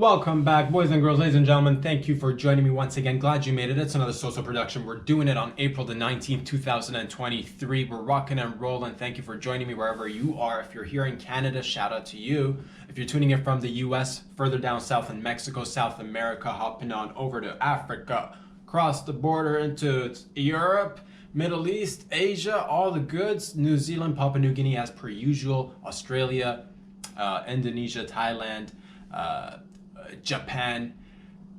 Welcome back, boys and girls, ladies and gentlemen. Thank you for joining me once again. Glad you made it. It's another social production. We're doing it on April the 19th, 2023. We're rocking and rolling. Thank you for joining me wherever you are. If you're here in Canada, shout out to you. If you're tuning in from the US, further down south in Mexico, South America, hopping on over to Africa, across the border into Europe, Middle East, Asia, all the goods, New Zealand, Papua New Guinea as per usual, Australia, Indonesia, Thailand, Japan,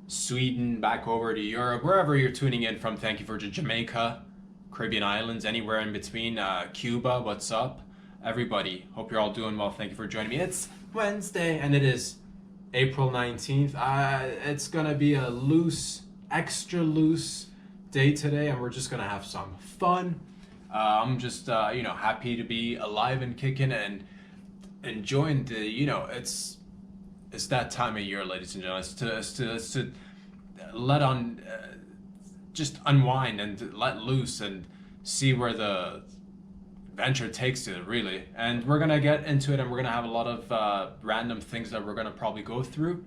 Sweden, back over to Europe, wherever you're tuning in from. Thank you for Jamaica, Caribbean islands, anywhere in between, Cuba, what's up? Everybody, hope you're all doing well. Thank you for joining me. It's Wednesday and it is April 19th. It's gonna be a loose, extra loose day today, and we're just gonna have some fun. I'm just happy to be alive and kicking and enjoying the it's that time of year, ladies and gentlemen. It's to let on, just unwind and let loose and see where the venture takes it, really. And we're gonna get into it, and we're gonna have a lot of random things that we're gonna probably go through.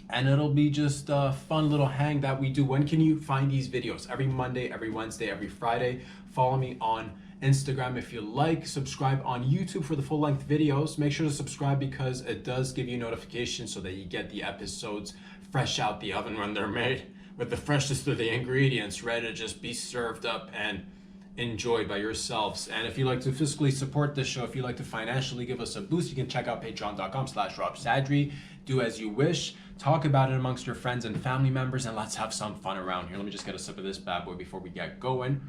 And it'll be just a fun little hang that we do. When can you find these videos? Every Monday, every Wednesday, every Friday. Follow me on Instagram if you like. Subscribe on YouTube for the full-length videos. Make sure to subscribe because it does give you notifications so that you get the episodes fresh out the oven when they're made with the freshest of the ingredients, ready to just be served up and enjoyed by yourselves. And if you like to fiscally support this show, if you like to financially give us a boost, you can check out patreon.com/RobSadri. Do as you wish. Talk about it amongst your friends and family members, and let's have some fun around here. Let me just get a sip of this bad boy before we get going.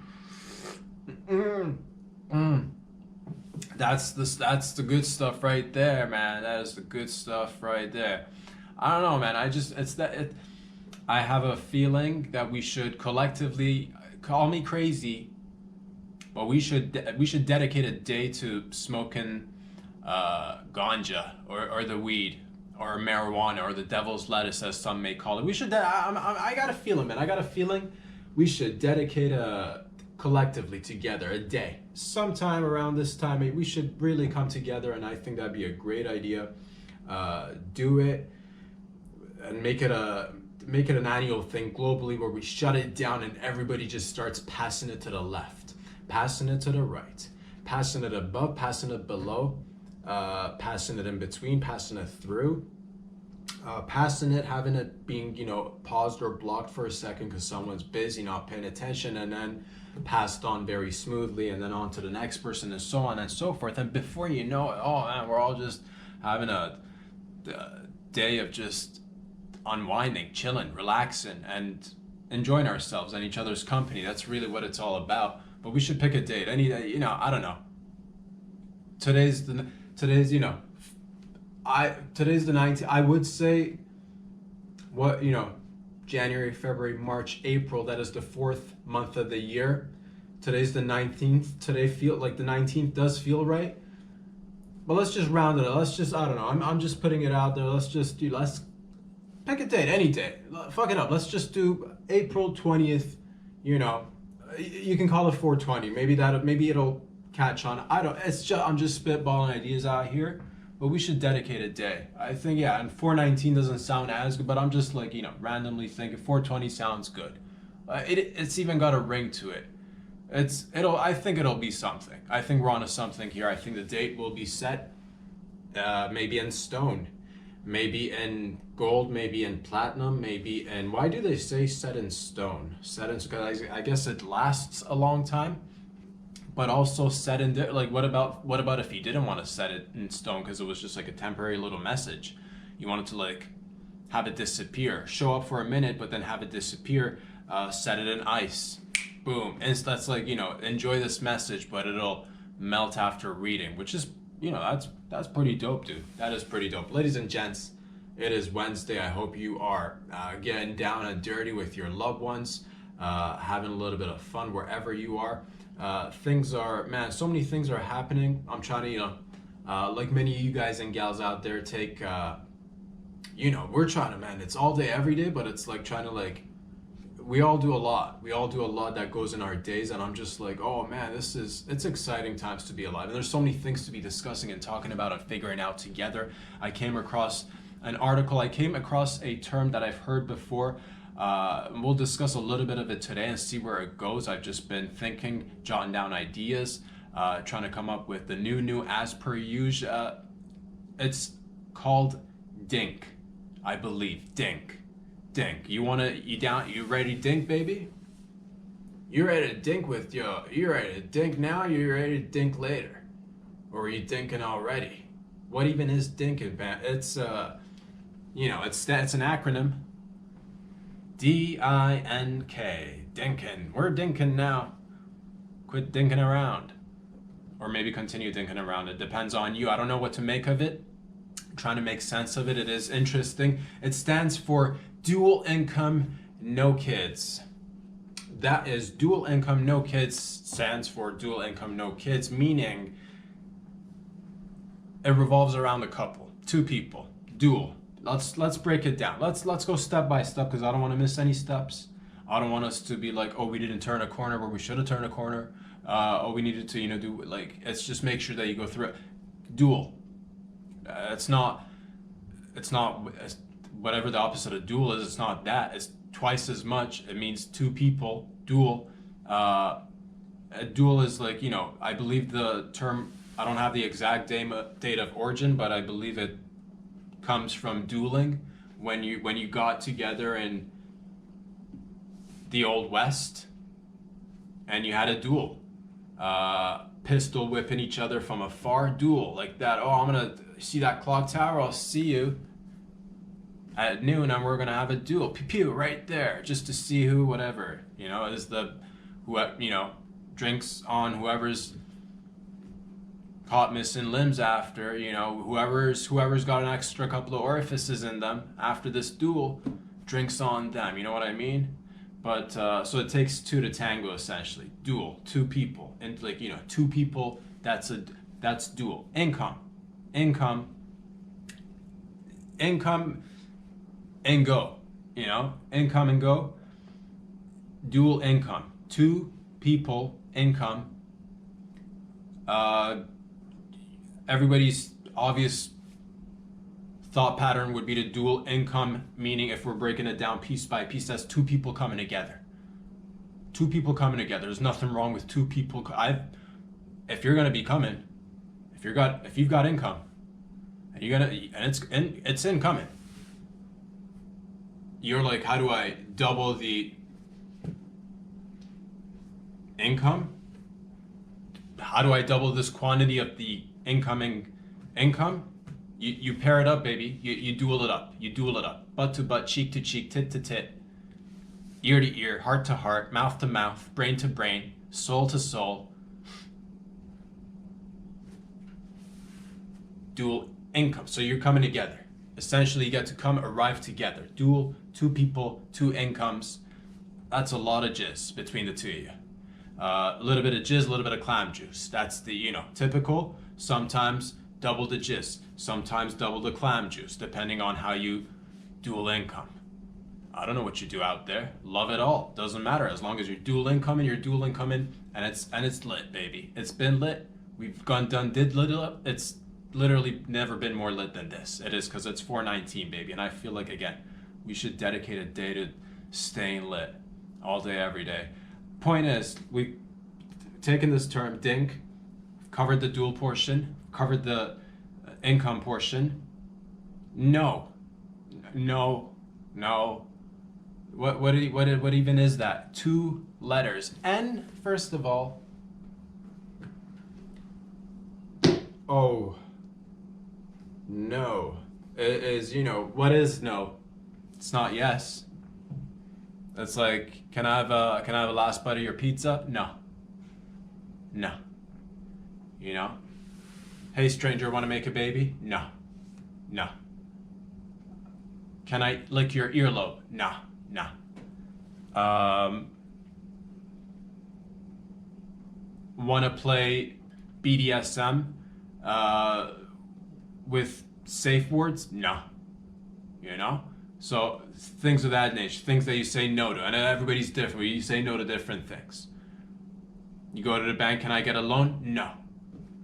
That's the good stuff right there, man. That is the good stuff right there. I don't know, man. I have a feeling that we should collectively, call me crazy, but we should dedicate a day to smoking ganja or the weed or marijuana or the devil's lettuce, as some may call it. We should. I got a feeling, man. I got a feeling we should dedicate collectively together a day sometime around this time. We should really come together, and I think that'd be a great idea. Do it and make it an annual thing globally, where we shut it down and everybody just starts passing it to the left, passing it to the right, passing it above, passing it below, passing it in between, passing it through, passing it, having it being paused or blocked for a second because someone's busy, not paying attention, and then passed on very smoothly, and then on to the next person, and so on and so forth. And before you know it, oh man, we're all just having a day of just unwinding, chilling, relaxing, and enjoying ourselves and each other's company. That's really what it's all about. But we should pick a date. I don't know. Today's the 19th. I would say January, February, March, April, that is the fourth month of the year. Today's the 19th. Today feel like the 19th does feel right. But let's just round it up. Let's just, I don't know. I'm just putting it out there. Let's pick a date, any day. Fuck it up. Let's just do April 20th. You can call it 420. Maybe it'll catch on. I'm just spitballing ideas out here. But we should dedicate a day. I think, yeah, and 419 doesn't sound as good, but I'm just randomly thinking 420 sounds good. It's even got a ring to it. I think it'll be something. I think we're onto something here. I think the date will be set, maybe in stone, maybe in gold, maybe in platinum, maybe in, why do they say set in stone? Because I guess it lasts a long time. But also set in, what about if you didn't want to set it in stone because it was just like a temporary little message? You wanted to have it disappear, show up for a minute, but then have it disappear. Set it in ice, boom. And that's enjoy this message, but it'll melt after reading, which is that's pretty dope, dude. That is pretty dope, ladies and gents. It is Wednesday. I hope you are getting down and dirty with your loved ones, having a little bit of fun wherever you are. So many things are happening. I'm trying to, like many of you guys and gals out there, take, we're trying to, man, it's all day, every day, but it's trying to we all do a lot. We all do a lot that goes in our days, and I'm just oh man, it's exciting times to be alive. And there's so many things to be discussing and talking about and figuring out together. I came across an article. I came across a term that I've heard before. We'll discuss a little bit of it today and see where it goes. I've just been thinking, jotting down ideas, trying to come up with the new as per usual. It's called DINK, I believe. DINK. You ready to dink, baby? You ready to dink with you ready to dink now, or you ready to dink later? Or are you dinking already? What even is dinking, man? It's it's an acronym. D-I-N-K. Dinkin'. We're dinking now. Quit dinking around. Or maybe continue dinking around. It depends on you. I don't know what to make of it. I'm trying to make sense of it. It is interesting. It stands for dual income, no kids. That is dual income, no kids stands for dual income, no kids, meaning it revolves around the couple, two people, dual. Let's break it down. Let's go step by step because I don't want to miss any steps. I don't want us to be like, oh, we didn't turn a corner where we should have turned a corner. We needed to, do like, it's just make sure that you go through it. Dual. It's not whatever the opposite of dual is. It's not that. It's twice as much. It means two people. Dual. A dual is like, I believe the term. I don't have the exact date of origin, but I believe it comes from dueling, when you got together in the Old West and you had a duel, pistol whipping each other from afar, duel like that. Oh, I'm gonna see that clock tower. I'll see you at noon, and we're gonna have a duel. Pew pew right there, just to see who, whatever is drinks on whoever's caught missing limbs after, whoever's got an extra couple of orifices in them after this duel, drinks on them, you know what I mean? But so it takes two to tango, essentially. Duel, two people, and two people, that's dual. Income and go, income and go. Dual income, two people, income. Everybody's obvious thought pattern would be to dual income, meaning if we're breaking it down piece by piece, that's two people coming together. Two people coming together. There's nothing wrong with two people. If you're gonna be coming, if you've got income, and it's incoming. You're like, how do I double the income? How do I double this quantity of the incoming income? You pair it up, baby. You duel it up. Butt to butt, cheek to cheek, tit to tit, ear to ear, heart to heart, mouth to mouth, brain to brain, soul to soul. Dual income. So you're coming together. Essentially, you get to arrive together. Dual, two people, two incomes. That's a lot of jizz between the two of you. A little bit of jizz, a little bit of clam juice. That's the, typical. Sometimes double the jizz, sometimes double the clam juice, depending on how you dual income. I don't know what you do out there. Love it all. Doesn't matter as long as you're dual income and it's lit, baby. It's been lit. We've did lit up. It's literally never been more lit than this. It is, because it's 419, baby. And I feel like, again, we should dedicate a day to staying lit all day, every day. Point is, we've taken this term DINK, covered the dual portion, covered the income portion. No. What even is that? 2 letters. N, first of all. Oh. No. It is, what is no? It's not yes. It's like, can I have a last bite of your pizza? No. Hey stranger, want to make a baby? No. Can I lick your earlobe? No. Want to play BDSM with safe words? No. So things of that nature, things that you say no to, and everybody's different. You say no to different things. You go to the bank, can I get a loan? No.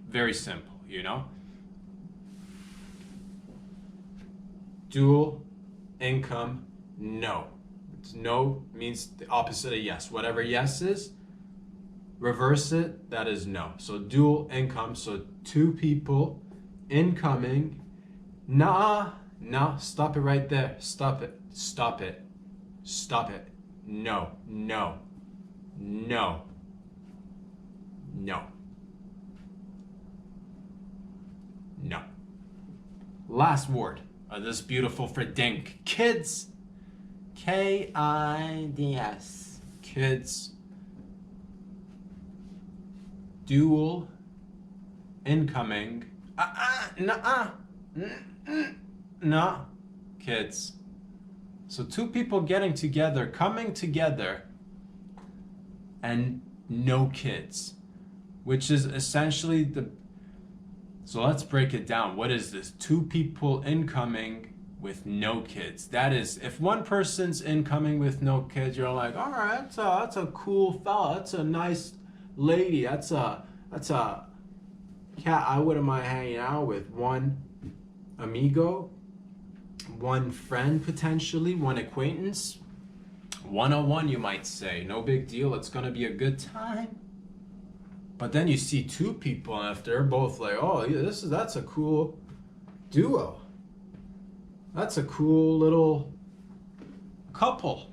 Very simple, Dual income, no. No means the opposite of yes. Whatever yes is, reverse it, that is no. So dual income, so two people incoming. Nah, stop it right there. Stop it. No. Last word of this beautiful for DINK. Kids. Kids. Kids. Dual incoming. Nah. Kids. So two people getting together, coming together, and no kids, which is essentially the. So let's break it down. What is this? Two people incoming with no kids. That is, if one person's incoming with no kids, you're like, all right, that's a cool fella. That's a nice lady. That's a cat I wouldn't mind hanging out with. One amigo, one friend potentially, one acquaintance. 101, you might say. No big deal. It's gonna be a good time. But then you see two people, and if they're both like, oh, yeah, that's a cool duo. That's a cool little couple.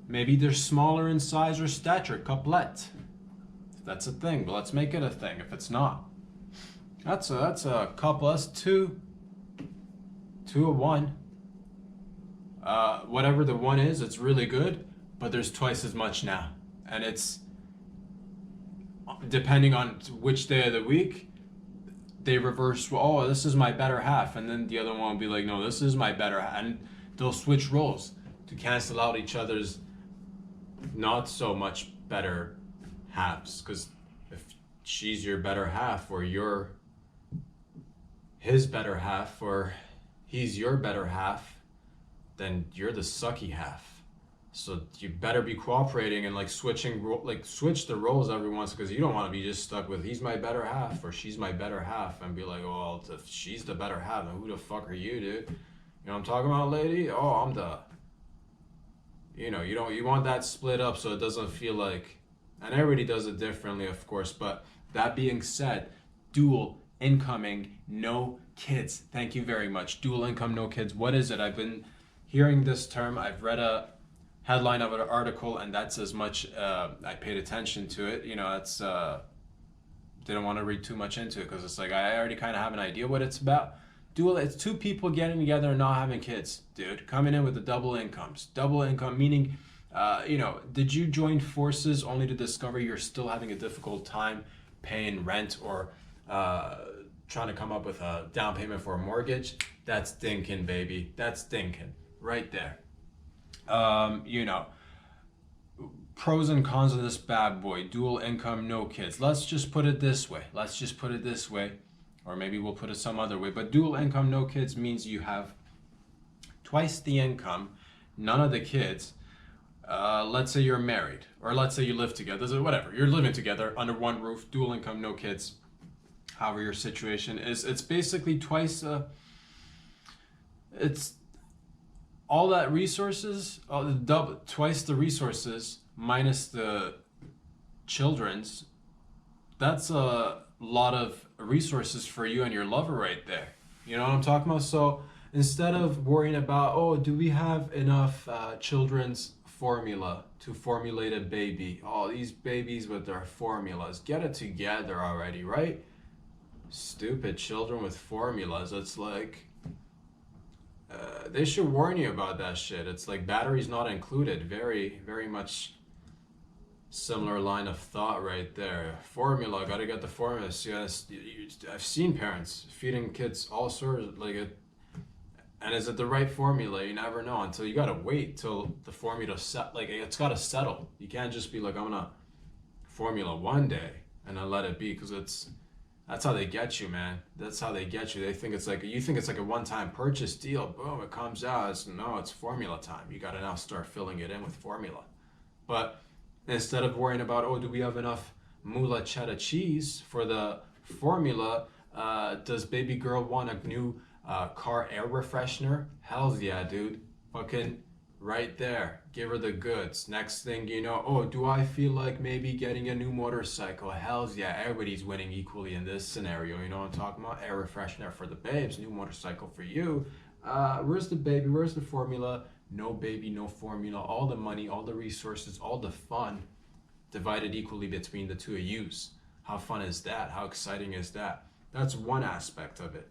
Maybe they're smaller in size or stature, couplet. If that's a thing, but let's make it a thing. If it's not, that's a couple. That's two of one. Whatever the one is, it's really good, but there's twice as much now, and it's. Depending on which day of the week, they reverse, oh, this is my better half. And then the other one will be like, no, this is my better half. And they'll switch roles to cancel out each other's not so much better halves. Because if she's your better half, or you're his better half, or he's your better half, then you're the sucky half. So you better be cooperating and like switch the roles every once, because you don't want to be just stuck with he's my better half or she's my better half and be like, well, if she's the better half, then who the fuck are you, dude? You know what I'm talking about, lady? Oh, I'm the. You want that split up so it doesn't feel like, and everybody does it differently, of course. But that being said, dual incoming, no kids. Thank you very much. Dual income, no kids. What is it? I've been hearing this term. I've read a headline of an article, and that's as much I paid attention to it. That's didn't want to read too much into it because it's like I already kind of have an idea what it's about. It's two people getting together and not having kids, dude. Coming in with the double incomes. Double income meaning, did you join forces only to discover you're still having a difficult time paying rent or trying to come up with a down payment for a mortgage? That's dinking, baby. That's dinking right there. Pros and cons of this bad boy. Dual income, no kids. Let's just put it this way. Or maybe we'll put it some other way. But dual income, no kids means you have twice the income, none of the kids. Let's say you're married, or let's say you live together. So whatever. You're living together under one roof, dual income, no kids. However your situation is. It's basically twice it's all that resources, twice the resources minus the children's. That's a lot of resources for you and your lover right there. You know what I'm talking about? So instead of worrying about, oh, do we have enough children's formula to formulate a baby? Oh, these babies with their formulas. Get it together already, right? Stupid children with formulas. It's like, they should warn you about that shit. It's like batteries not included. Very, very much similar line of thought right there. Formula, gotta get the formula. I've seen parents feeding kids all sorts of, and is it the right formula? You never know until you gotta wait till the formula set. It's gotta settle. You can't just be like, I'm gonna formula one day and then let it be, because that's how they get you, man. That's how they get you. They think it's like, you think it's like a one-time purchase deal. Boom, it comes out. It's formula time. You got to now start filling it in with formula. But instead of worrying about, oh, do we have enough moula cheddar cheese for the formula? Does baby girl want a new car air refreshener, hells yeah, dude. Fucking right there. Give her the goods. Next thing you know, oh, do I feel like maybe getting a new motorcycle? Hells yeah, everybody's winning equally in this scenario. You know what I'm talking about? Air refreshener for the babes, new motorcycle for you. Where's the baby? Where's the formula? No baby, no formula. All the money, all the resources, all the fun divided equally between the two of yous. How fun is that? How exciting is that? That's one aspect of it.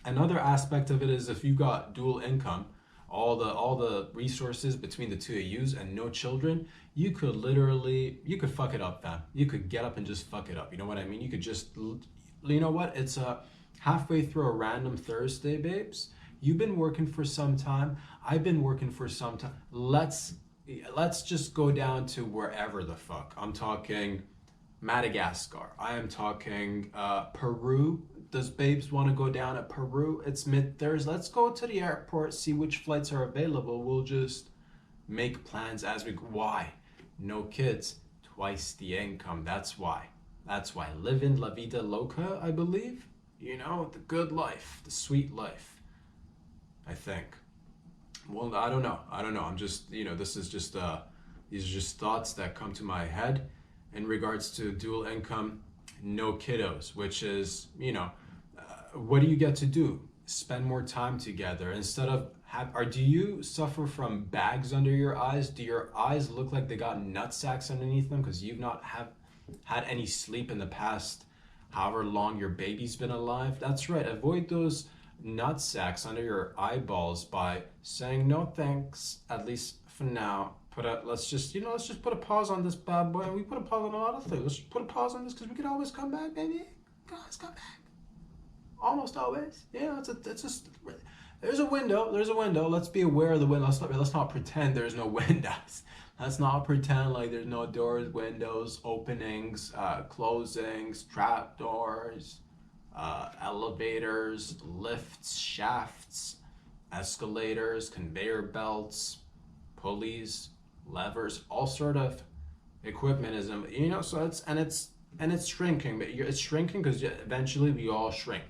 Another aspect of it is if you got dual income, all the resources between the two of yous and no children, you could fuck it up, fam. You could get up and just fuck it up. You know what I mean? You could just, you know what? It's halfway through a random Thursday, babes. You've been working for some time. I've been working for some time. Let's just go down to wherever the fuck. I'm talking Madagascar. I am talking Peru. Does babes want to go down to Peru? It's mid-Thursday. Let's go to the airport, see which flights are available. We'll just make plans as we go. Why? No kids, twice the income. That's why. That's why. Living La Vida Loca, I believe. You know, the good life, the sweet life, I think. Well, I don't know. I'm just, this is just, these are just thoughts that come to my head in regards to dual income, no kiddos, which is, what do you get to do? Spend more time together instead of do you suffer from bags under your eyes? Do your eyes look like they got nut sacks underneath them because you've not had any sleep in the past however long your baby's been alive? That's right. Avoid those nut sacks under your eyeballs by saying no thanks, at least for now. Let's just put a pause on this bad boy. We put a pause on a lot of things. Let's just put a pause on this because we could always come back, baby. Guys, come back. Almost always. Yeah, it's just there's a window. Let's be aware of the window. Let's not pretend there's no windows. Let's not pretend like there's no doors, windows, openings, closings, trap doors, elevators, lifts, shafts, escalators, conveyor belts, pulleys, levers, all sort of equipment is, so it's shrinking, but it's shrinking because eventually we all shrink.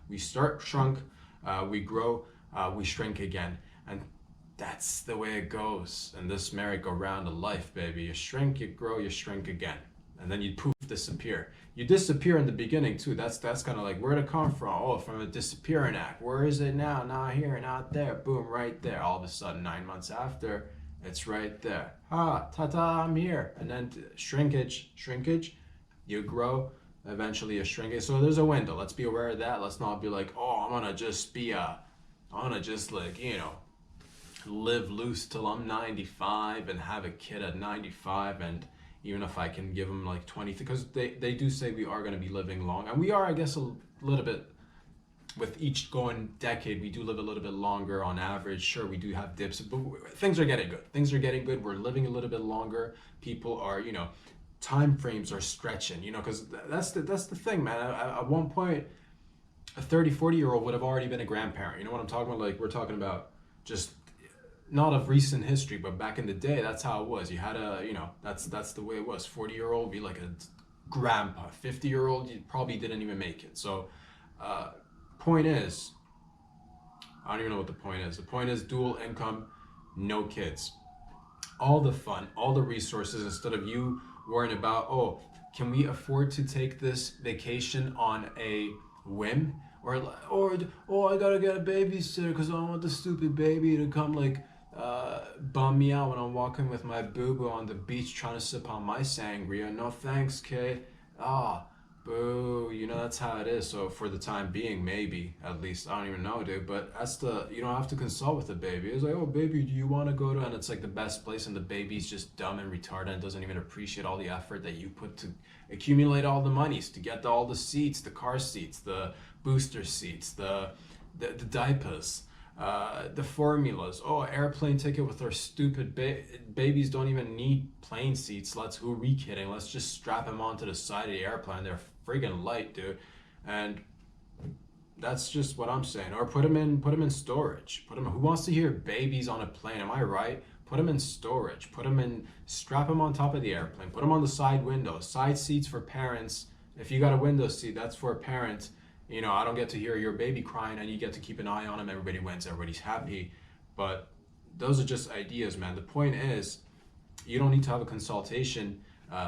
We start shrunk, we grow, we shrink again. And that's the way it goes in this merry-go-round of life, baby. You shrink, you grow, you shrink again. And then you poof, disappear. You disappear in the beginning too. That's kind of like, where'd it come from? Oh, from a disappearing act. Where is it now? Not here, not there. Boom, right there. All of a sudden, 9 months after, it's right there. Ta-ta, I'm here. And then shrinkage, you grow, eventually you shrink it. So there's a window. Let's be aware of that. Let's not be like, oh, I'm gonna just live loose till I'm 95 and have a kid at 95, and even if I can give them like 20, because they do say we are going to be living long, and we are, I guess, a little bit, with each going decade, we do live a little bit longer on average. Sure, we do have dips, but things are getting good. We're living a little bit longer. People are, time frames are stretching, because that's the thing, man. At one point, a 40-year-old would have already been a grandparent. You know what I'm talking about? Like, we're talking about just not of recent history, but back in the day, that's how it was. You had that's the way it was. 40-year-old be like a grandpa. 50-year-old, you probably didn't even make it. So, point is, I don't even know what the point is. The point is dual income, no kids. All the fun, all the resources, instead of you worrying about, oh, can we afford to take this vacation on a whim? Or I gotta get a babysitter because I don't want the stupid baby to come bum me out when I'm walking with my boo-boo on the beach trying to sip on my sangria. No thanks, kid. Boo. That's how it is. So for the time being, maybe, at least, I don't even know, dude. But you don't have to consult with the baby. It's like, oh, baby, do you want to go to? And it's like the best place, and the baby's just dumb and retarded and doesn't even appreciate all the effort that you put to accumulate all the monies to get all the seats, the car seats, the booster seats, the diapers, the formulas. Oh, airplane ticket with our stupid babies don't even need plane seats. Who are we kidding? Let's just strap them onto the side of the airplane. They're friggin' light, dude. And that's just what I'm saying. Or put them in storage. Who wants to hear babies on a plane? Am I right? Put them in storage. Strap them on top of the airplane. Put them on the side window. Side seats for parents. If you got a window seat, that's for a parent. You know, I don't get to hear your baby crying, and you get to keep an eye on him. Everybody wins, everybody's happy. But those are just ideas, man. The point is, you don't need to have a consultation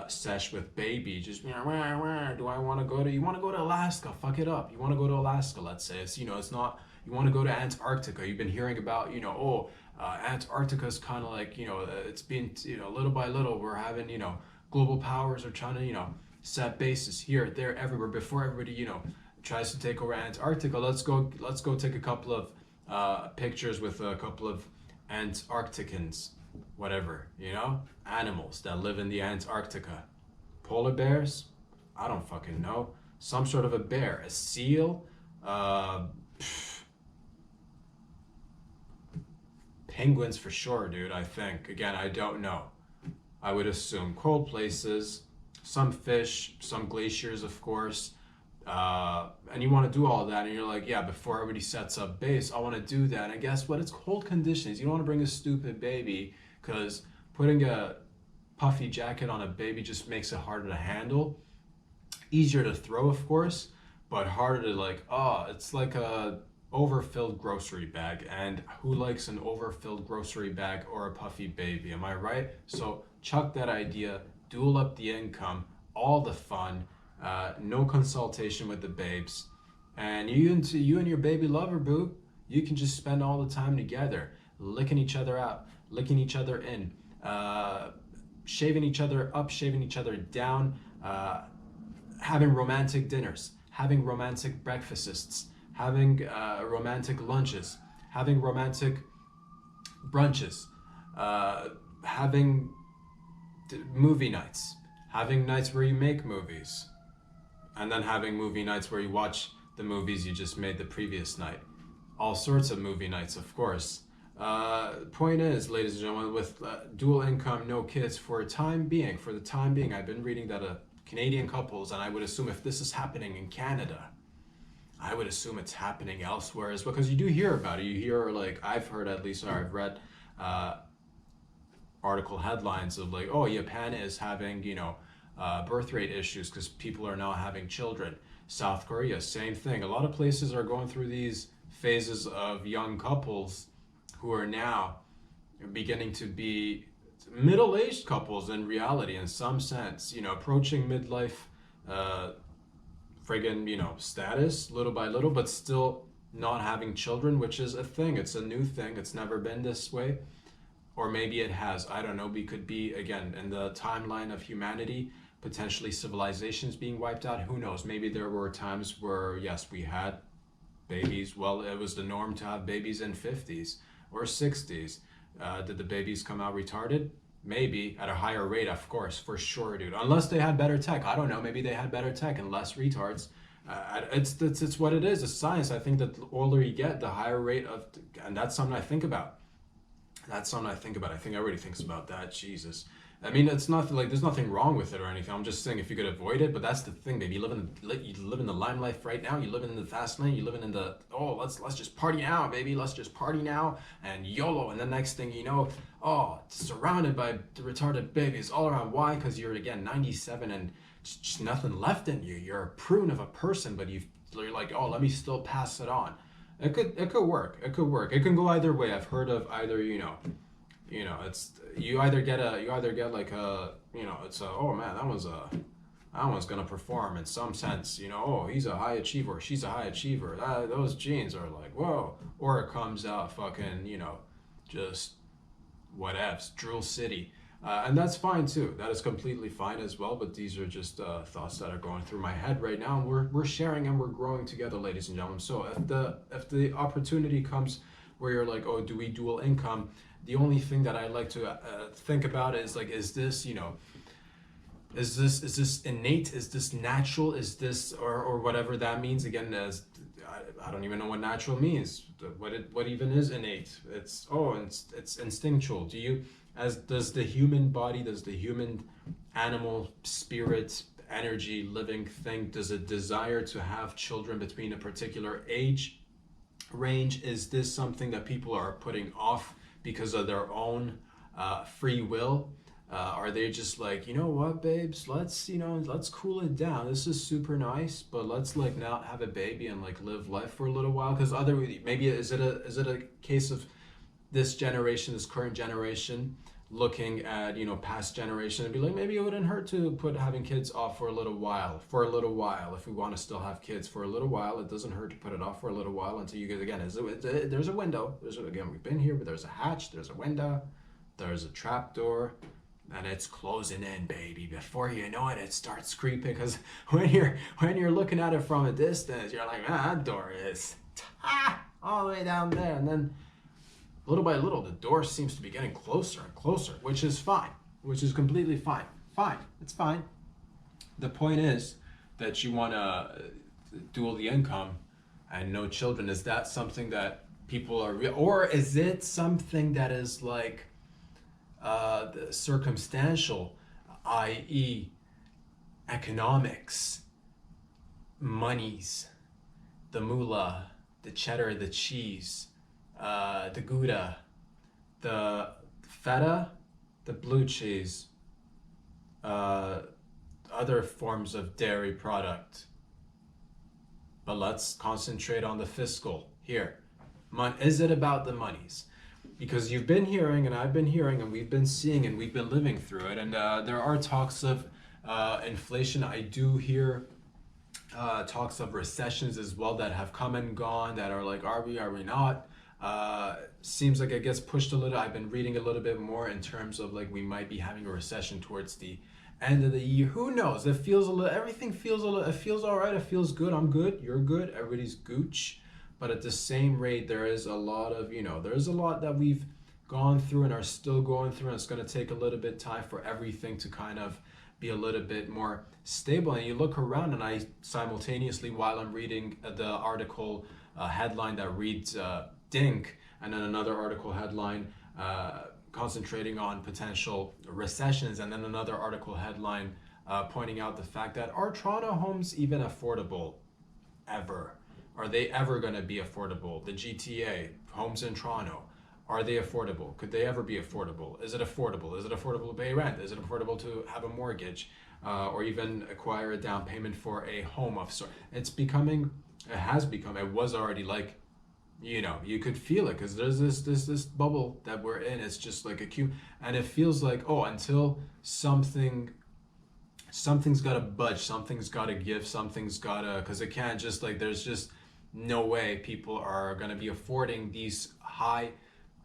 sesh with baby. Just do I want to go to? You want to go to Alaska? Fuck it up. You want to go to Alaska? Let's say it's, you know, it's not. You want to go to Antarctica. You've been hearing about, you know, Antarctica is kind of like, you know, it's been, you know, little by little we're having, you know, global powers are trying to, you know, set bases here, there, everywhere. Before everybody, you know, tries to take over Antarctica, let's go take a couple of pictures with a couple of Antarcticans, whatever, you know, animals that live in the Antarctica. Polar bears? I don't fucking know. Some sort of a bear, a seal, penguins for sure, dude, I think. Again, I don't know. I would assume cold places, some fish, some glaciers, of course. And you want to do all that, and you're like, yeah, before everybody sets up base, I want to do that. And guess what? It's cold conditions. You don't want to bring a stupid baby, because putting a puffy jacket on a baby just makes it harder to handle. Easier to throw, of course, but harder to, like, it's like a overfilled grocery bag, and who likes an overfilled grocery bag or a puffy baby? Am I right? So chuck that idea, dual up the income, all the fun, no consultation with the babes, and you and your baby lover, boo, you can just spend all the time together, licking each other out, licking each other in, shaving each other up, shaving each other down, having romantic dinners, having romantic breakfasts, having romantic lunches, having romantic brunches, having movie nights, having nights where you make movies, and then having movie nights where you watch the movies you just made the previous night. All sorts of movie nights, of course. Point is, ladies and gentlemen, with dual income, no kids, for the time being, I've been reading that Canadian couples, and I would assume if this is happening in Canada, I would assume it's happening elsewhere as well, because you do hear about it. You hear, like, I've heard at least, or I've read article headlines of, like, oh, Japan is having, you know, birth rate issues because people are now having children. South Korea, same thing. A lot of places are going through these phases of young couples who are now beginning to be middle-aged couples in reality, in some sense, you know, approaching midlife friggin', you know, status little by little, but still not having children, which is a thing. It's a new thing. It's never been this way. Or maybe it has. I don't know. We could be, again, in the timeline of humanity, potentially civilizations being wiped out. Who knows? Maybe there were times where, yes, we had babies. Well, it was the norm to have babies in 50s or 60s. Did the babies come out retarded? Maybe, at a higher rate, of course, for sure, dude. Unless they had better tech. I don't know. Maybe they had better tech and less retards. It's what it is. It's science. I think that the older you get, the higher rate of... And that's something I think about. I think everybody thinks about that. Jesus. I mean, it's not like there's nothing wrong with it or anything. I'm just saying if you could avoid it. But that's the thing, baby. You live in the limelight right now. You live in the fast lane. You live in the, oh, let's just party now, baby. Let's just party now and YOLO. And the next thing you know, oh, surrounded by retarded babies all around. Why? Because you're, again, 97 and just nothing left in you. You're a prune of a person, but you're like, oh, let me still pass it on. It could work. It can go either way. I've heard of either, you know, it's you either get like a, you know, it's a, oh man, that one's gonna perform in some sense, you know, oh, he's a high achiever, she's a high achiever, those genes are like, whoa, or it comes out fucking, you know, just whatevs, Drool City. And that's fine too. That is completely fine as well. But these are just thoughts that are going through my head right now, and we're sharing and we're growing together, ladies and gentlemen. So if the opportunity comes where you're like, oh, do we dual income? The only thing that I like to think about is like, is this, you know, is this innate? Is this natural? Is this or whatever that means? Again, as I don't even know what natural means. What even is innate? It's instinctual. Does the human body, does the human animal spirit, energy, living thing, does it desire to have children between a particular age range? Is this something that people are putting off because of their own free will? Are they just like, you know what, babes, let's cool it down. This is super nice, but let's like not have a baby and like live life for a little while? Because other maybe is it a case of this generation, this current generation, looking at past generation and be like, maybe it wouldn't hurt to put having kids off for a little while, if we want to still have kids for a little while. It doesn't hurt to put it off for a little while until you get, again, there's a window, again, we've been here, but there's a hatch, there's a window, there's a trap door, and it's closing in, baby. Before you know it, it starts creeping, because when you're looking at it from a distance, you're like, that door is all the way down there, and then little by little, the door seems to be getting closer and closer, which is fine, which is completely fine. Fine, it's fine. The point is that you want to dual the income and no children. Is that something that people are or is it something that is like circumstantial, i.e., economics, monies, the moolah, the cheddar, the cheese, the Gouda, the feta, the blue cheese, other forms of dairy product. But let's concentrate on the fiscal here. Is it about the monies? Because you've been hearing, and I've been hearing, and we've been seeing, and we've been living through it, and there are talks of inflation. I do hear talks of recessions as well that have come and gone, that are like, are we not? Seems like it gets pushed a little. I've been reading a little bit more in terms of like we might be having a recession towards the end of the year. Who knows? It feels a little, everything feels a little, it feels all right. It feels good. I'm good. You're good. Everybody's gooch. But at the same rate, there is a lot of, there's a lot that we've gone through and are still going through. And it's going to take a little bit of time for everything to kind of be a little bit more stable. And you look around, and I simultaneously, while I'm reading the article headline that reads DINK, and then another article headline concentrating on potential recessions, and then another article headline pointing out the fact that, are Toronto homes even affordable ever? Are they ever going to be affordable? The GTA, homes in Toronto, are they affordable? Could they ever be affordable? Is it affordable? Is it affordable to pay rent? Is it affordable to have a mortgage or even acquire a down payment for a home of sort? It was already like, you could feel it, because there's this bubble that we're in. It's just like and it feels like, until something's got to budge, something's got to give, something's got to, because it can't just like, there's just no way people are going to be affording these high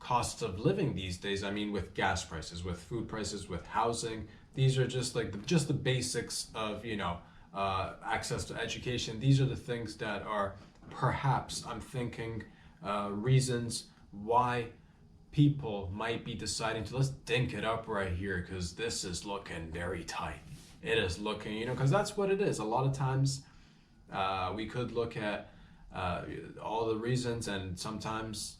costs of living these days. I mean, with gas prices, with food prices, with housing, these are just like the basics of, access to education. These are the things that are perhaps, I'm thinking, reasons why people might be deciding to, let's dink it up right here, because this is looking very tight. It is looking, because that's what it is. A lot of times we could look at all the reasons, and sometimes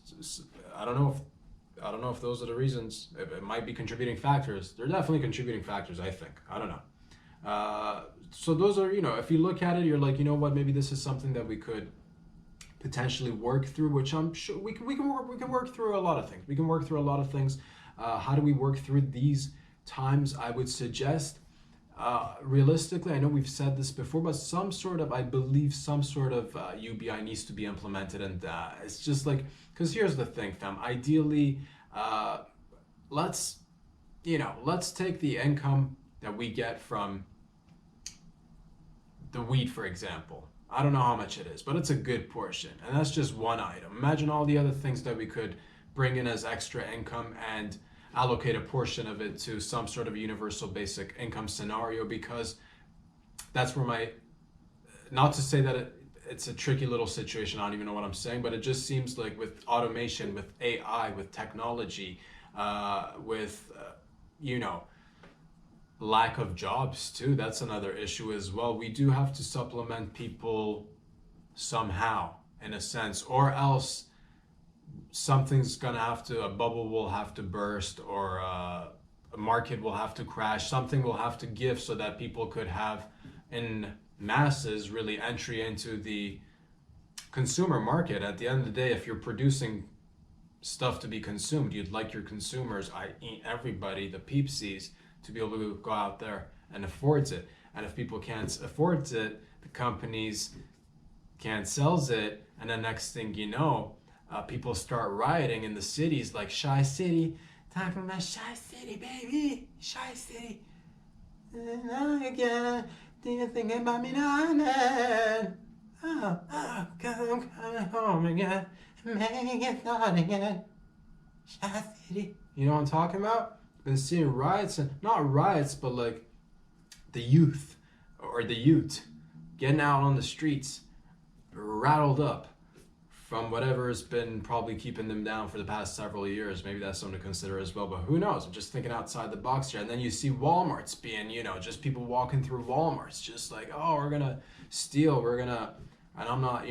I don't know if those are the reasons. It might be contributing factors. They're definitely contributing factors, I think. I don't know. So those are, if you look at it, you're like, you know what, maybe this is something that we could potentially work through, which I'm sure we can work through a lot of things. We can work through a lot of things. How do we work through these times? I would suggest, realistically, I know we've said this before, but I believe some sort of UBI needs to be implemented. And it's just like, because here's the thing, fam. Ideally, let's take the income that we get from the weed, for example. I don't know how much it is, but it's a good portion. And that's just one item. Imagine all the other things that we could bring in as extra income and allocate a portion of it to some sort of universal basic income scenario, because that's where not to say that it's a tricky little situation, I don't even know what I'm saying, but it just seems like with automation, with AI, with technology, with, lack of jobs too, that's another issue as well. We do have to supplement people somehow, in a sense, or else something's gonna a bubble will have to burst, or a market will have to crash, something will have to give, so that people could have in masses really entry into the consumer market. At the end of the day, if you're producing stuff to be consumed, you'd like your consumers, i.e. everybody, the peepsies, to be able to go out there and affords it. And if people can't afford it, the companies can't sells it, and the next thing you know, people start rioting in the cities like Shy City. Time for my Shy City, baby, Shy City. Again, do you think about me now, man? Oh, cause I'm coming home again, making it on again. Shy City. You know what I'm talking about? Been seeing riots, and not riots, but like the youth or the youth getting out on the streets, rattled up from whatever has been probably keeping them down for the past several years. Maybe that's something to consider as well, but who knows? I'm just thinking outside the box here. And then you see Walmarts being, just people walking through Walmarts, just like, oh, we're gonna steal, and I'm not,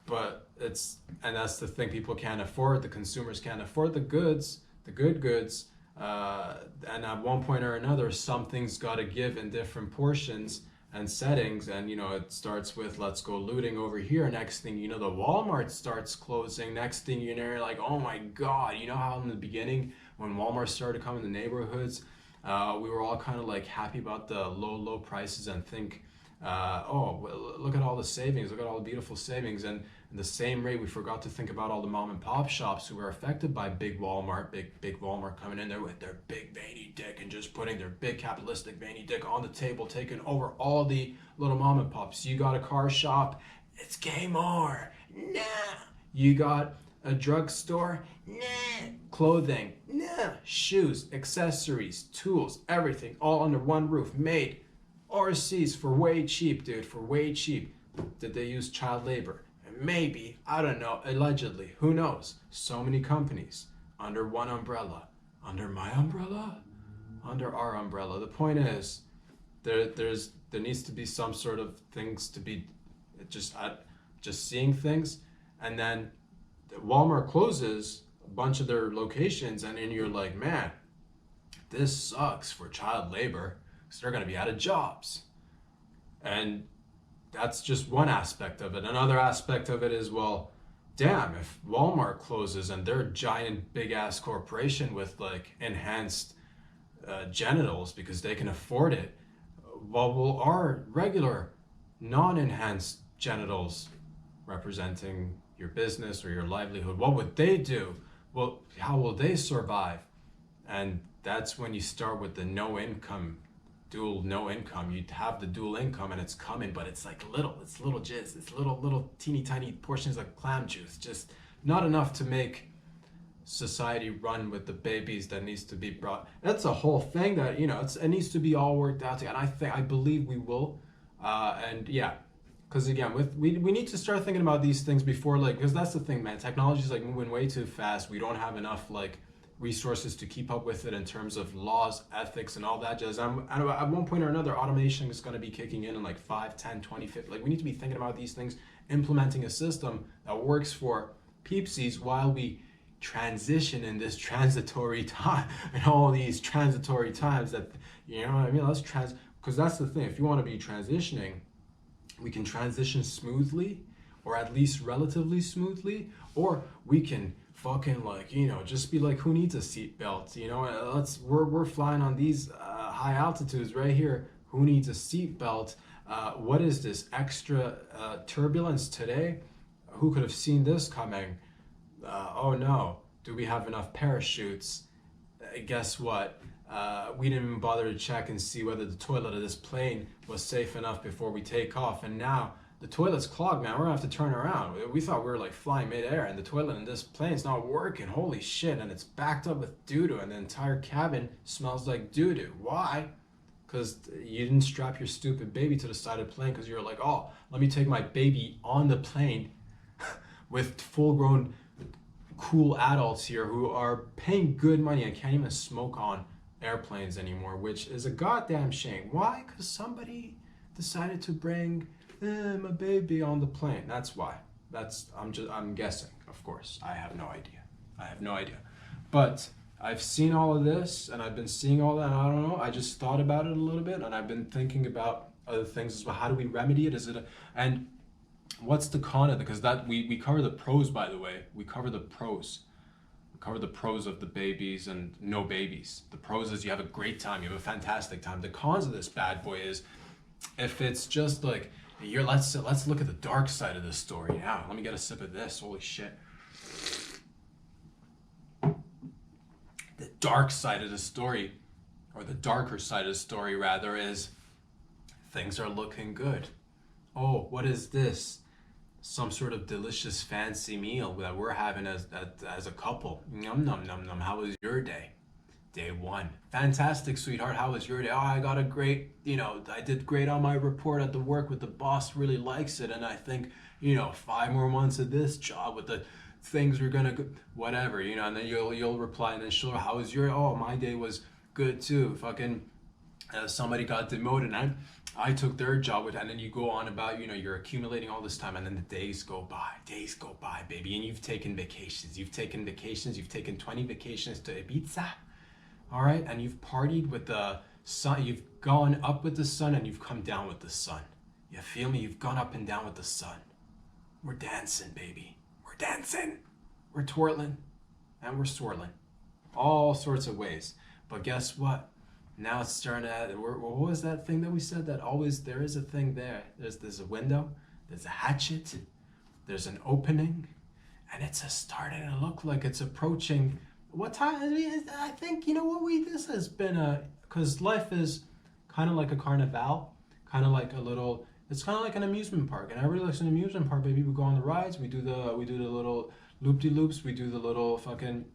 but and that's the thing, people can't afford, the consumers can't afford the goods, the good goods, and at one point or another, something's got to give in different portions and settings, and it starts with, let's go looting over here. Next thing you know, the Walmart starts closing. Next thing you know, you're like, oh my god. You know how in the beginning when Walmart started coming to neighborhoods, we were all kind of like happy about the low prices and think, oh, well, look at all the savings, look at all the beautiful savings. And in the same rate, we forgot to think about all the mom and pop shops who were affected by big Walmart coming in there with their big veiny dick and just putting their big capitalistic veiny dick on the table, taking over all the little mom and pops. You got a car shop, it's game over. Nah. You got a drugstore, nah. Clothing, nah. Shoes, accessories, tools, everything, all under one roof, made overseas for way cheap, dude, for way cheap. Did they use child labor? Maybe, I don't know, allegedly, who knows? So many companies under one umbrella, under my umbrella, under our umbrella. The point is, there needs to be some sort of things to be just seeing things, and then Walmart closes a bunch of their locations, and then you're like, man, this sucks for child labor, because they're going to be out of jobs. And that's just one aspect of it. Another aspect of it is, well, damn, if Walmart closes and they're a giant big ass corporation with like enhanced genitals because they can afford it, well, will our regular non-enhanced genitals representing your business or your livelihood, what would they do? Well, how will they survive? And that's when you start with the no income, you'd have the dual income, and it's coming, but it's like it's little jizz, it's little teeny tiny portions like clam juice, just not enough to make society run with the babies that needs to be brought. That's a whole thing that, it needs to be all worked out together, and I believe we will, and yeah, because again, we need to start thinking about these things before, like, because that's the thing, man, technology is like moving way too fast. We don't have enough like resources to keep up with it in terms of laws, ethics, and all that jazz. At one point or another, automation is going to be kicking in like 5, 10, 20, 50. Like, we need to be thinking about these things, implementing a system that works for peepsies while we transition in this transitory time, and all these transitory times that, you know what I mean? Because that's the thing. If you want to be transitioning, we can transition smoothly, or at least relatively smoothly, or we can fucking like, just be like, who needs a seatbelt? We're flying on these high altitudes right here. Who needs a seatbelt? What is this extra turbulence today? Who could have seen this coming? Oh no, do we have enough parachutes? Guess what? We didn't even bother to check and see whether the toilet of this plane was safe enough before we take off, and now the toilet's clogged, man. We're gonna have to turn around. We thought we were like flying midair, and the toilet in this plane's not working. Holy shit! And it's backed up with doo-doo, and the entire cabin smells like doo-doo. Why? Because you didn't strap your stupid baby to the side of the plane, because you're like, oh, let me take my baby on the plane with full-grown, cool adults here who are paying good money and can't even smoke on airplanes anymore, which is a goddamn shame. Why? Because somebody decided to bring my baby on the plane. That's why. I'm guessing, of course. I have no idea. But I've seen all of this, and I've been seeing all that, and I don't know, I just thought about it a little bit, and I've been thinking about other things as well. How do we remedy it? And what's the con of it? Because that we cover the pros, by the way. We cover the pros. We covered the pros of the babies and no babies. The pros is you have a great time, you have a fantastic time. The cons of this bad boy is if it's just like let's look at the dark side of this story. Yeah, let me get a sip of this. Holy shit. The dark side of the story, or the darker side of the story rather, is things are looking good. Oh, what is this? Some sort of delicious fancy meal that we're having as a couple. Num num num num. How was your day? Day one. Fantastic, sweetheart. How was your day? Oh, I got a great, I did great on my report at the work with the boss, really likes it. And I think, 5 more months of this job with the things are gonna go, whatever, and then you'll reply, and then she'll, how was your, oh, my day was good too. Fucking somebody got demoted and I took their job with, and then you go on about, you're accumulating all this time, and then the days go by, baby, and you've taken vacations, you've taken 20 vacations to Ibiza, all right, and you've partied with the sun, you've gone up with the sun, and you've come down with the sun. You feel me? You've gone up and down with the sun. We're dancing, baby. We're dancing. We're twirling, and we're swirling, all sorts of ways. But guess what? Now it's starting to, what was that thing that we said that always, there is a thing there. There's a window, there's a hatchet, there's an opening, and it's starting to look like it's approaching, what time, I think, this has been because life is kind of like a carnival, kind of like a little, it's kind of like an amusement park, and everybody likes an amusement park, baby. We go on the rides, we do the little loop-de-loops, we do the little fucking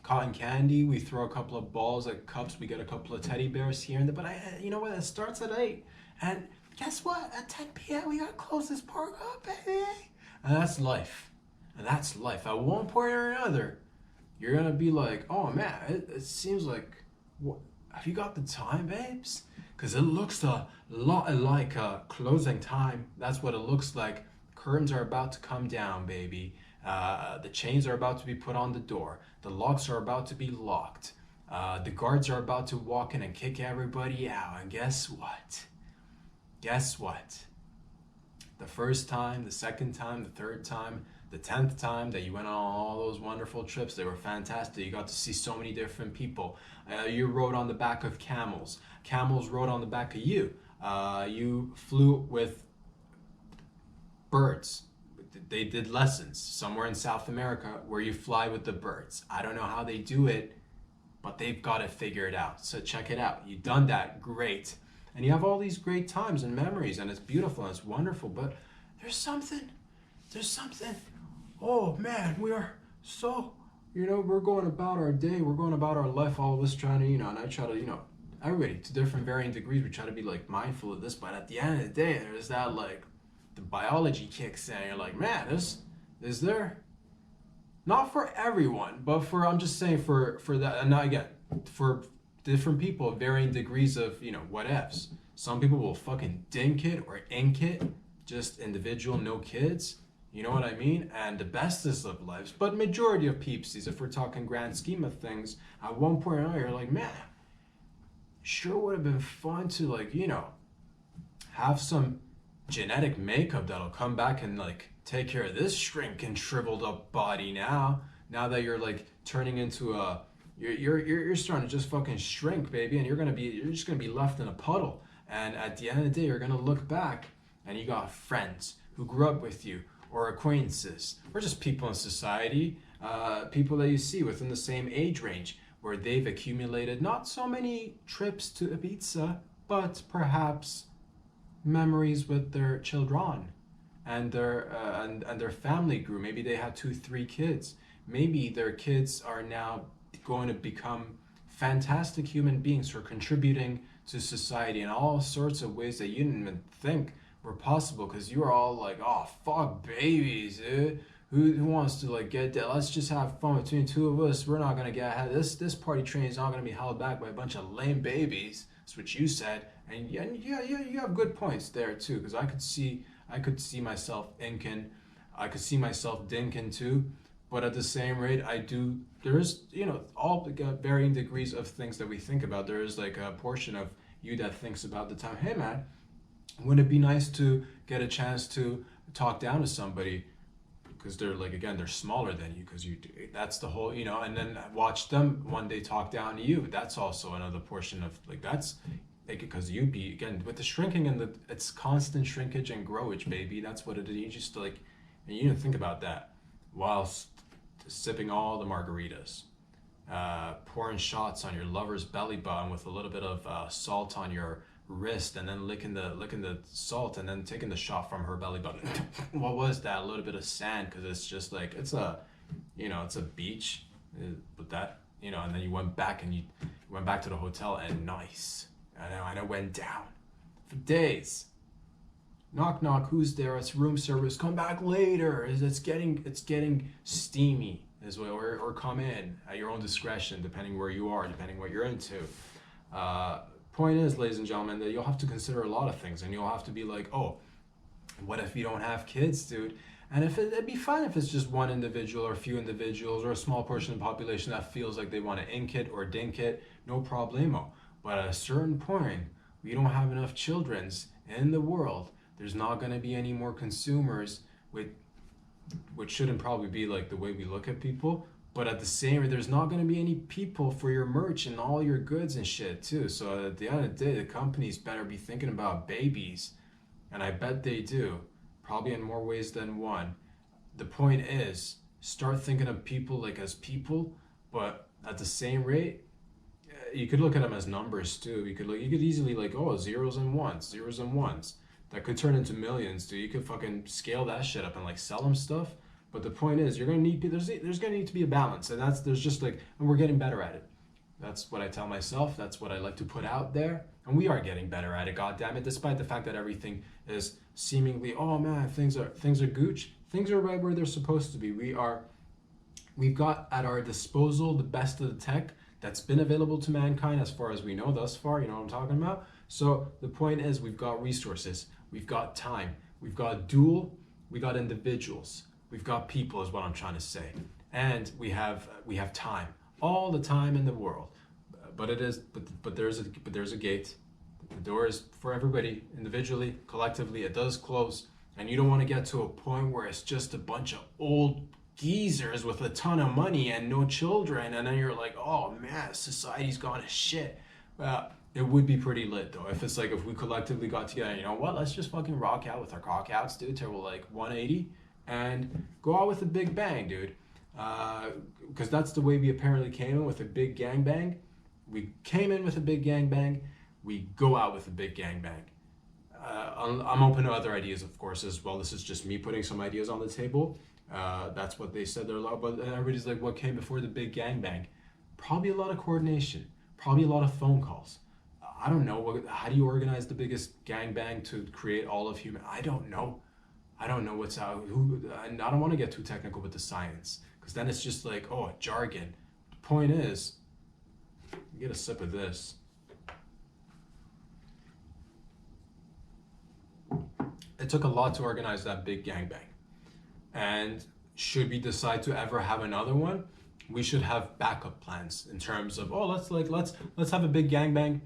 cotton candy, we throw a couple of balls at cups, we get a couple of teddy bears here and there, but you know what, it starts at 8, and guess what, at 10 p.m. we gotta close this park up, baby. And that's life. At one point or another, you're gonna be like, oh man, it seems like, what, have you got the time, babes? Because it looks a lot like closing time. That's what it looks like. Curtains are about to come down, baby. The chains are about to be put on the door. The locks are about to be locked. The guards are about to walk in and kick everybody out. And guess what? The first time, the second time, the third time, the 10th time that you went on all those wonderful trips, they were fantastic. You got to see so many different people. You rode on the back of camels. Camels rode on the back of you. You flew with birds. They did lessons somewhere in South America where you fly with the birds. I don't know how they do it, but they've got it figured out. So check it out. You've done that, great. And you have all these great times and memories, and it's beautiful and it's wonderful, but there's something, oh man, we are so, we're going about our day, we're going about our life, all of us trying to, and I try to, everybody to different varying degrees, we try to be like mindful of this, but at the end of the day, there's that like, the biology kicks in, and you're like, man, is there, not for everyone, but I'm just saying for that, and now again, for different people, varying degrees of, whatevs. Some people will fucking dink it or ink it, just individual, no kids, you know what I mean? And the bestest of lives, but majority of peepsies, if we're talking grand scheme of things, at one point or another, you're like, man, sure would have been fun to like, have some genetic makeup that'll come back and like take care of this shrinking, shriveled up body now that you're like turning into a, you're starting to just fucking shrink, baby, and you're just gonna be left in a puddle. And at the end of the day, you're gonna look back and you got friends who grew up with you, or acquaintances, or just people in society, people that you see within the same age range, where they've accumulated not so many trips to Ibiza, but perhaps memories with their children and their family grew. Maybe they had 2-3 kids. Maybe their kids are now going to become fantastic human beings who are contributing to society in all sorts of ways that you didn't even think were possible, because you were all like, oh fuck babies, dude. Who wants to like get that? Let's just have fun between two of us. We're not gonna get ahead. This party train is not gonna be held back by a bunch of lame babies. That's what you said. And yeah, you have good points there too, because I could see myself inking, I could see myself dinking too. But at the same rate, there is, all the varying degrees of things that we think about. There is like a portion of you that thinks about the time, hey man, wouldn't it be nice to get a chance to talk down to somebody because they're like, again, they're smaller than you, because that's the whole, and then watch them one day talk down to you. That's also another portion of like, that's like, because you be, again, with the shrinking and it's constant shrinkage and growage, baby. That's what it is. You just like, and you didn't think about that whilst sipping all the margaritas, pouring shots on your lover's belly button with a little bit of salt on your wrist, and then licking the salt, and then taking the shot from her belly button. What was that? A little bit of sand, because it's just like, it's a beach, but that, and then you went back to the hotel, and nice. And I went down for days. Knock knock, who's there? It's room service. Come back later. It's getting steamy as well, or come in at your own discretion, depending where you are, depending what you're into. Point is, ladies and gentlemen, that you'll have to consider a lot of things, and you'll have to be like, oh, what if you don't have kids, dude? And it'd be fine if it's just one individual or a few individuals or a small portion of the population that feels like they want to ink it or dink it, no problemo. But at a certain point, we don't have enough childrens in the world. There's not going to be any more consumers, which shouldn't probably be like the way we look at people. But at the same rate, there's not going to be any people for your merch and all your goods and shit too. So at the end of the day, the companies better be thinking about babies. And I bet they do, probably in more ways than one. The point is, start thinking of people like as people, but at the same rate, you could look at them as numbers too. You could easily like, oh, zeros and ones. That could turn into millions, dude. You could fucking scale that shit up and like sell them stuff. But the point is, you're gonna need, there's gonna need to be a balance, and there's just like, and we're getting better at it. That's what I tell myself. That's what I like to put out there, and we are getting better at it. God damn it! Despite the fact that everything is seemingly, oh man, things are gooch. Things are right where they're supposed to be. We've got at our disposal the best of the tech that's been available to mankind as far as we know thus far. You know what I'm talking about? So the point is, we've got resources, we've got time, we've got we got individuals. We've got people, is what I'm trying to say, and we have time, all the time in the world. But there's a gate. The door is for everybody, individually, collectively. It does close, and you don't want to get to a point where it's just a bunch of old geezers with a ton of money and no children, and then you're like, oh man, society's gone to shit. It would be pretty lit though if it's like, if we collectively got together, you know what? Let's just fucking rock out with our cock outs, dude, till we're like 180. And go out with a big bang, dude. Because that's the way we apparently came in, with a big gangbang. We came in with a big gangbang. We go out with a big gangbang. I'm open to other ideas, of course, as well. This is just me putting some ideas on the table. That's what they said they're allowed. But everybody's like, what came before the big gangbang? Probably a lot of coordination. Probably a lot of phone calls. I don't know. How do you organize the biggest gangbang to create all of human? I don't know. I don't know what's out. And I don't want to get too technical with the science, because then it's just like, oh, jargon. The point is, get a sip of this. It took a lot to organize that big gangbang. And should we decide to ever have another one, we should have backup plans in terms of, oh, let's have a big gangbang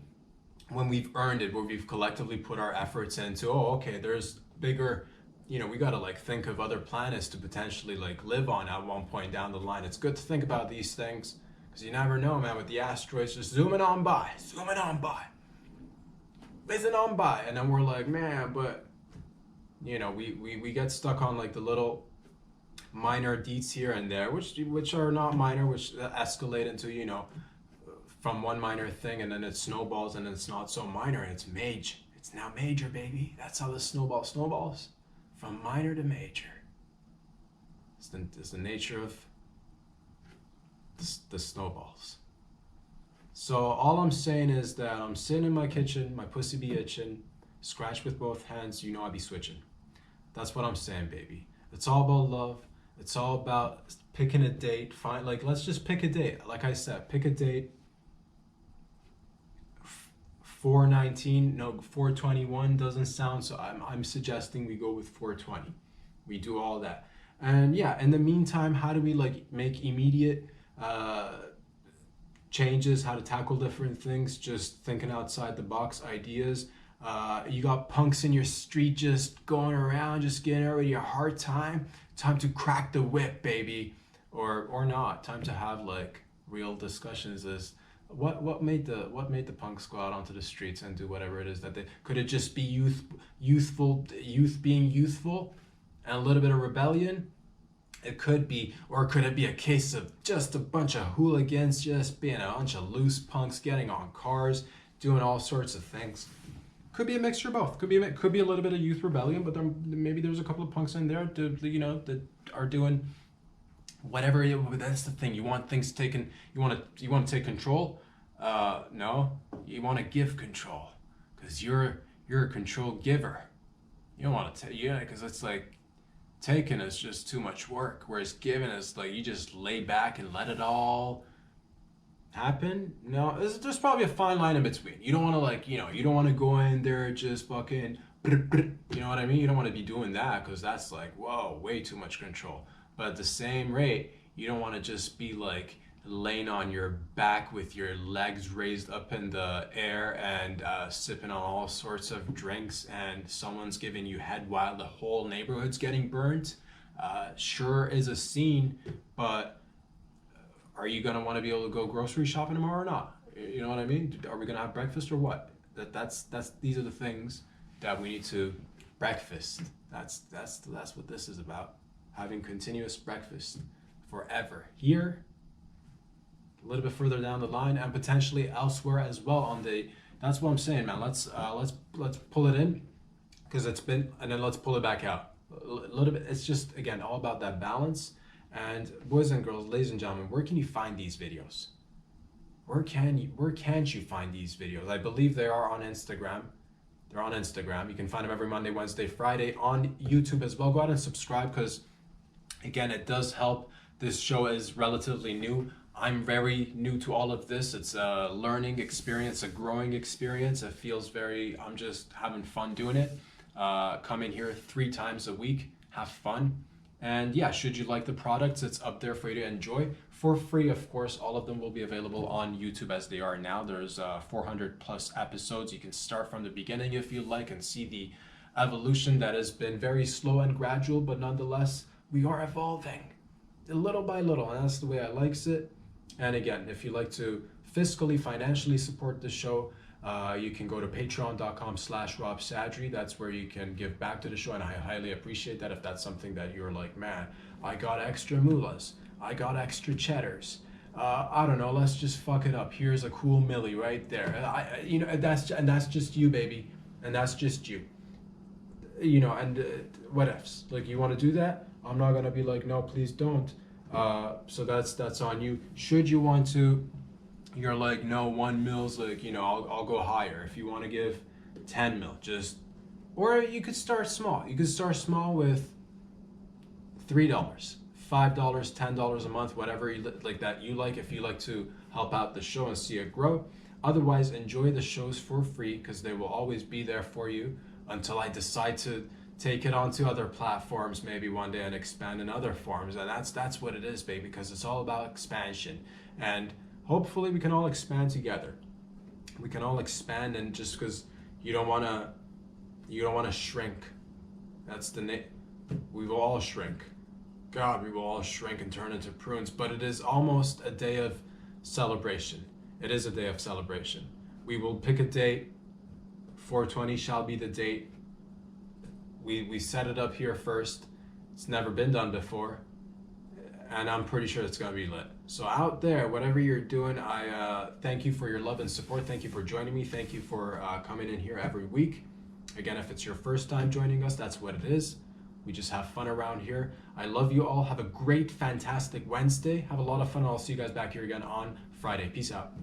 when we've earned it, where we've collectively put our efforts into, oh, okay, there's bigger, we got to like think of other planets to potentially like live on at one point down the line. It's good to think about these things, because you never know, man, with the asteroids just zooming on by, whizzing on by, and then we're like, man, but we get stuck on like the little minor deets here and there, which are not minor, which escalate into, from one minor thing, and then it snowballs, and it's not so minor, and it's now major, baby. That's how the snowballs. From minor to major. It's the nature of the snowballs. So all I'm saying is that I'm sitting in my kitchen, my pussy be itching, scratch with both hands, I be switching. That's what I'm saying, baby. It's all about love. It's all about picking a date. Let's just pick a date. Like I said, pick a date. 421 doesn't sound, so I'm suggesting we go with 420. We do all that. And yeah, in the meantime, how do we make immediate changes, how to tackle different things, just thinking outside the box ideas. You got punks in your street just going around, just getting everybody a hard time. Time to crack the whip, baby, or not. Time to have like real discussions. Is what made the punks go out onto the streets and do whatever it is that they could it just be youth being youthful and a little bit of rebellion? It could be, or could it be a case of just a bunch of hooligans just being a bunch of loose punks getting on cars, doing all sorts of things? Could be a mixture of both. Could be a little bit of youth rebellion, but maybe there's a couple of punks in there that are doing whatever. That's the thing. You want things taken. You want to take control. No, you want to give control, because you're a control giver. You don't want to because it's like taking is just too much work, whereas giving is like you just lay back and let it all happen. No, there's probably a fine line in between. You don't want to you don't want to go in there just fucking, you know what I mean? You don't want to be doing that, because that's like, whoa, way too much control. But at the same rate, you don't want to just be like laying on your back with your legs raised up in the air and sipping on all sorts of drinks, and someone's giving you head while the whole neighborhood's getting burnt. Sure is a scene, but are you gonna want to be able to go grocery shopping tomorrow or not? You know what I mean? Are we gonna have breakfast or what? These are the things that we need to breakfast. That's what this is about. Having continuous breakfast forever here, a little bit further down the line, and potentially elsewhere as well on the. That's what I'm saying, man. Let's pull it in, because it's been, and then let's pull it back out a little bit. It's just, again, all about that balance. And boys and girls, ladies and gentlemen, where can you find these videos? Where can't you find these videos? I believe they are on Instagram. They're on Instagram. You can find them every Monday, Wednesday, Friday on YouTube as well. Go ahead and subscribe, because again, it does help. This show is relatively new. I'm very new to all of this. It's a learning experience, a growing experience. It feels I'm just having fun doing it. Come in here 3 times a week, have fun. And yeah, should you like the products, it's up there for you to enjoy for free. Of course, all of them will be available on YouTube as they are now. There's 400 plus episodes. You can start from the beginning if you like and see the evolution that has been very slow and gradual, but nonetheless, we are evolving little by little, and that's the way I likes it. And again, if you like to fiscally, financially support the show, you can go to patreon.com/RobSadri. That's where you can give back to the show, and I highly appreciate that. If that's something that you're like, man, I got extra moolahs, I got extra cheddars, I don't know, let's just fuck it up. Here's a cool milli right there. That's just you, baby, and that's just you. And what ifs? Like, you want to do that? I'm not gonna be like, no, please don't. So that's on you. Should you want to? You're like, no, 1 mil's like, I'll go higher. If you want to give 10 mil, or you could start small. You could start small with $3, $5, $10 a month, whatever you like that you like. If you like to help out the show and see it grow. Otherwise, enjoy the shows for free, because they will always be there for you until I decide to take it onto other platforms maybe one day and expand in other forms. And that's what it is, baby, because it's all about expansion. And hopefully we can all expand together. We can all expand, and just because you don't want to shrink. That's we will all shrink. God, we will all shrink and turn into prunes. But it is almost a day of celebration. It is a day of celebration. We will pick a date. 420 shall be the date. We set it up here first. It's never been done before, and I'm pretty sure it's gonna be lit. So out there, whatever you're doing, I thank you for your love and support. Thank you for joining me. Thank you for coming in here every week. Again, if it's your first time joining us, that's what it is. We just have fun around here. I love you all. Have a great, fantastic Wednesday. Have a lot of fun. I'll see you guys back here again on Friday. Peace out.